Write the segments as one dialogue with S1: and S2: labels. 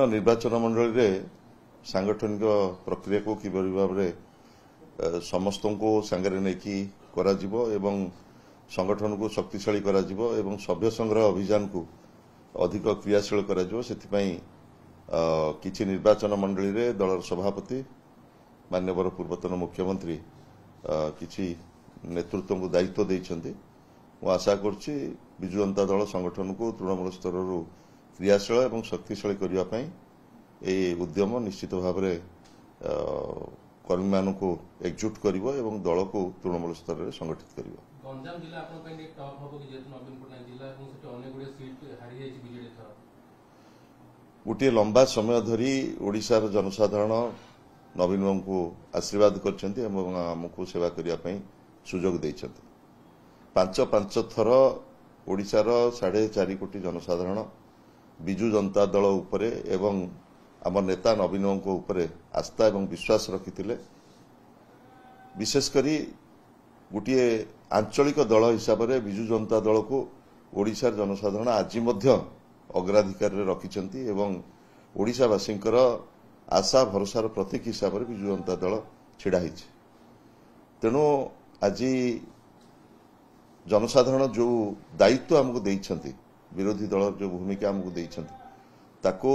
S1: निर्वाचन मंडल रे सांगठनिक प्रक्रिया को किभली भाव में समस्त को सांगरे नेकी करा जिवो एवं संगठन को शक्तिशाली करा जिवो एवं सभ्य संग्रह अभियान को अधिक क्रियाशील करा जिवो सेथिपई किछि निर्वाचन मंडली रे दलर सभापति माननीय पूर्वतन मुख्यमंत्री किछि नेतृत्व को दायित्व देइछन्ति मु आशा करछि बिजु जनता दल संगठन को तृणमूल स्तर रु क्रियाशील एवं शक्तिशाली करबा पई ए उद्यम निश्चित भाव में कर्मी मान को एकजुट करिवो एवं दल को तृणमूल स्तर में संगठित करिवो।
S2: गंजाम जिला आपन पई एक टॉप होबो कि जेतु नवीन पटनायक जिला एवं सेठी अनेक गुडे सीट हारि जायछि बीजेडी थर
S1: गोटे लंबा समय धरी ओडिशार जनसाधारण नवीन बाबू को आशीर्वाद करछन्ति एवं हमको सेवा करिया पई सुजोग दैछन्ति। पांच थर ओडिशार 4.5 कोटी जनसाधारण बिजु जनता दल उपरे एवं आम नेता नवीन बाबू उपरे आस्था एवं विश्वास रखिथिले। विशेषकर गोटे आंचलिक दल हिसाब से बिजु जनता दल को ओडिशार जनसाधारण आज अग्राधिकार रखिछन्ति एवं ओडिशावासींकर आशा भरोसार प्रतीक हिसाब से बिजु जनता दल छिड़ा होइछि। तेणु आज जनसाधारण जो दायित्व आमको देइछन्ति विरोधी दल जो भूमिका आमको देइछन्ति ताको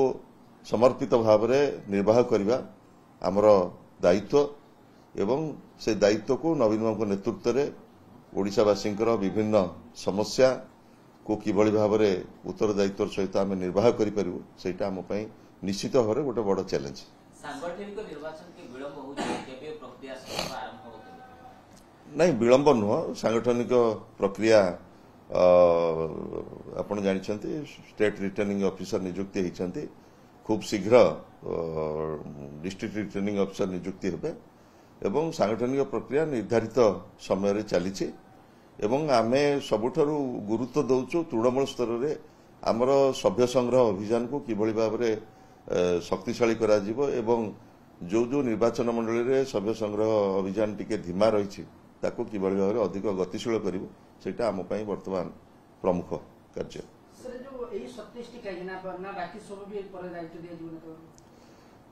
S1: समर्पित भाव में निर्वाह करबा आमर दायित्व एवं से दायित्व को नवीन बाबू नेतृत्व में ओडिशावासींकर विभिन्न समस्या को किभली भाव में उत्तरदायित्व सहित आम निर्वाह करिपरिबु सेटा आम पई निश्चित भाव में गोटे बड़ चैलेंज।
S3: सांगठनिक निर्वाचन के विलंब होउछि केबे प्रक्रिया सब आरंभ होतबे
S1: नहीं विलंब नुह सांगठनिक प्रक्रिया आपण जानिछन्ति स्टेट रिटर्निंग ऑफिसर नियुक्ति होइछन्ति खूब शीघ्र डिस्ट्रिक्ट रिटर्निंग ऑफिसर नियुक्ति हेबे एवं सांगठनिक प्रक्रिया निर्धारित समय रे चलीछि एवं आमे सबुठारु गुरुत्व दउछु तृणमूल स्तर रे आमर सभ्य संग्रह अभियान को किभली भाव में शक्तिशाली करा जिवो एवं जो जो निर्वाचन मंडली रे सभ्य संग्रह अभियान टिके धीमा रहिछि ताको किभली भाव में अधिक गतिशील करिवो सेटा आम पई वर्तमान प्रमुख कार्य।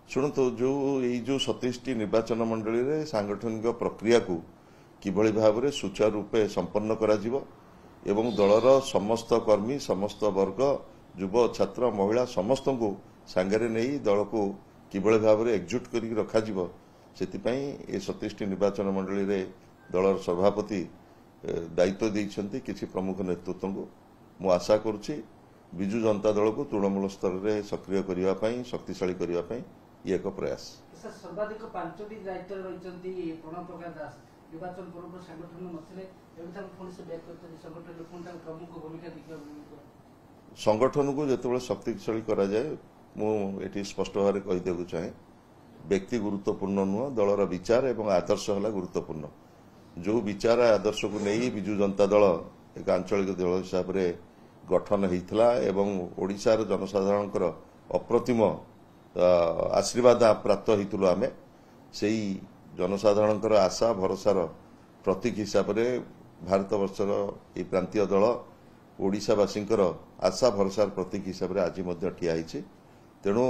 S1: शुणु जो यही जो 27 निर्वाचन मंडली रे सांगठनिक प्रक्रिया को किभली भाव में सुचारू रूपे संपन्न करा जिवो एवं दलर समस्त कर्मी समस्त वर्ग युव छात्र महिला समस्त को सांगरे नहीं दल को किभली भाव में एकजुट करी रखा जिवो सेतिपई ए 27 निर्वाचन मंडली रे दलर सभापति दायित्व देइछन्ति किछि प्रमुख नेतृत्व को मु आशा करुछि बिजु जनता दल को तृणमूल स्तर में सक्रिय करबा पई शक्तिशाली करबा पई ये एक प्रयास।
S4: सर्वाधिक 5टी दायित्व रहिछन्ति प्रणव प्रकाश दास निर्वाचन पूर्व संगठन नथिले एवं पुणी से बैक करते संगठन पुणी प्रमुख भूमिका देखिबा
S1: संगठन को जेतेबेले शक्तिशाली करा जाए मु एटी स्पष्ट भाव में कहि देबु चाहे व्यक्ति गुरुत्वपूर्ण नुह दलर विचार एवं आदर्श हला गुरुत्वपूर्ण जो विचार आदर्श को नहीं बिजु जनता दल एक आंचलिक दल हिसाब से गठन होता एवं ओडिशार जनसाधारण अप्रतिम आशीर्वाद प्राप्त होइतुलो आमे सेई जनसाधारण आशा भरोसार प्रतीक हिसाब से भारत वर्षर ये प्रांतीय दल ओडिशावासींकर आशा भरोसार प्रतीक हिसाब से आज ठिया होइछि। तेणु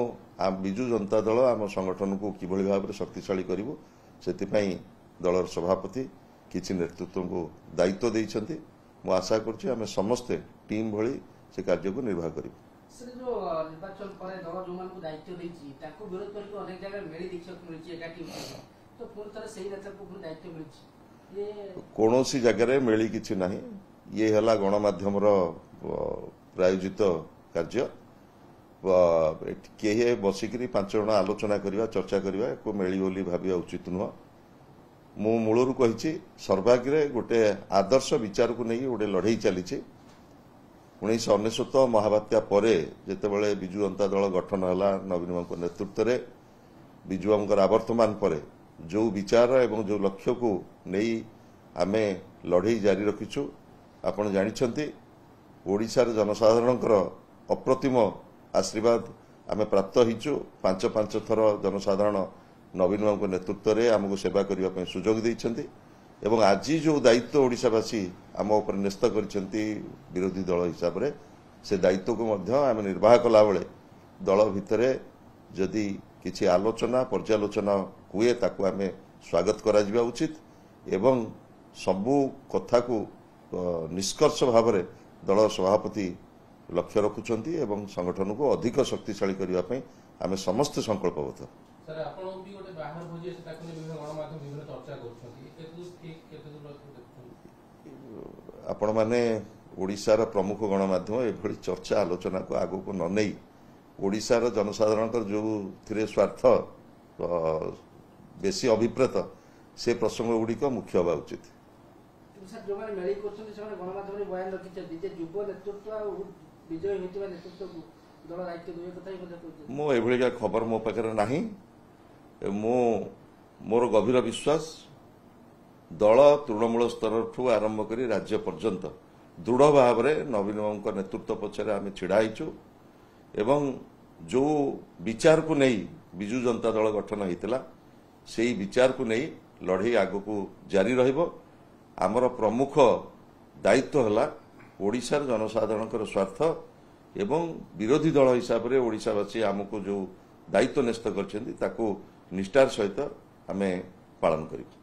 S1: बिजु जनता दल आम संगठन को किभली भाव में शक्तिशाली करिवो सेतिपई दलर सभापति किछि नेतृत्व को दायित्व देइछन्ति मु आशा करछि आमे समस्ते टीम भली से कार्य को निर्वाह करिवो।
S4: सर जो निर्वाचन पर दल जो मान को दायित्व देइछि ताको विरोध करके अनेक जगह मेली देखिବାକୁ मिलछि एकाठी तो पूर्ण तरह सही नेता को पूर्ण दायित्व मिलछि ये
S1: कोनोसी जगह रे मेली किछि नाही ये हला गणमाध्यम रो प्रायोजित कार्य केहे बसिकरी 5 जण आलोचना करिवा चर्चा करिवा को मेली बोली भाबिया उचित नुह मु मूलरू कहिछि सर्वाग्रे गोटे आदर्श विचार को नहीं गोटे लड़ई चली 1999 महाबात्या परे जेतेबेले बिजु जनता दल गठन हला नवीन बाबू नेतृत्व में बिजु बाबूर आवर्तमान पर जो विचार एवं जो लक्ष्य को नहीं आमे लड़ई जारी रखिछु आपण जानिछन्ति ओडिशार जनसाधारणकर अप्रतिम आशीर्वाद आमे प्राप्त होइछु 5 थर जनसाधारण नवीन बाबू नेतृत्व में आमको सेवा करने सुजोग देइछन्ति एवं आज जो दायित्व ओडिशावासी आम उपर न्यस्त करछन्ति विरोधी दल हिसाब से दायित्व को आम निर्वाह कला बेले दल भितर जदि किछि आलोचना पर्यालोचना हुए ताकू आमे स्वागत करा जिबा उचित एवं सबु कथा को निष्कर्ष भाव में दल सभापति लक्ष्य रखुचंती एवं संगठन को अधिक शक्तिशाली करबा पई आमे समस्त संकल्पबद्ध।
S2: सर आपण भी गोटे बाहर भोजी से ताकने विभिन्न गणमाध्यम विभिन्न चर्चा करछथि केतु ठीक केतु देखछथि
S1: आपण माने ओडिशार प्रमुख गणमाध्यम एभली चर्चा आलोचना को आगो को न नहीं ओडिशार जनसाधारण जो थिरे स्वार्थ बेसी अभिप्रेत से प्रसंग गुड़िक मुख्य हवा उचित।
S4: सर जो मैंने मेली करछथि से गणमाध्यम बयान रखिछथि जे युव नेतृत्व आ विजय होइतबा नेतृत्व दल दायित्व दुई कथा ही कहते
S1: मो एभलिका खबर मो पाखरे नाही मोर गभीर विश्वास दल तृणमूल स्तर ठू आरंभ करी राज्य पर्यंत दृढ़ भाव में नवीन बाबू नेतृत्व पछरे आमे छिड़ा आइछु एवं जो विचार को नहीं विजु जनता दल गठन होता से विचार को नहीं लड़े आगो को जारी रहिबो। आमर प्रमुख दायित्व है ओडिशार जनसाधारण स्वार्थ एवं विरोधी दल हिसाब से ओडिशावासी आमको जो दायित्व न्यस्त कर निष्ठार सहित आमे पालन करिबो।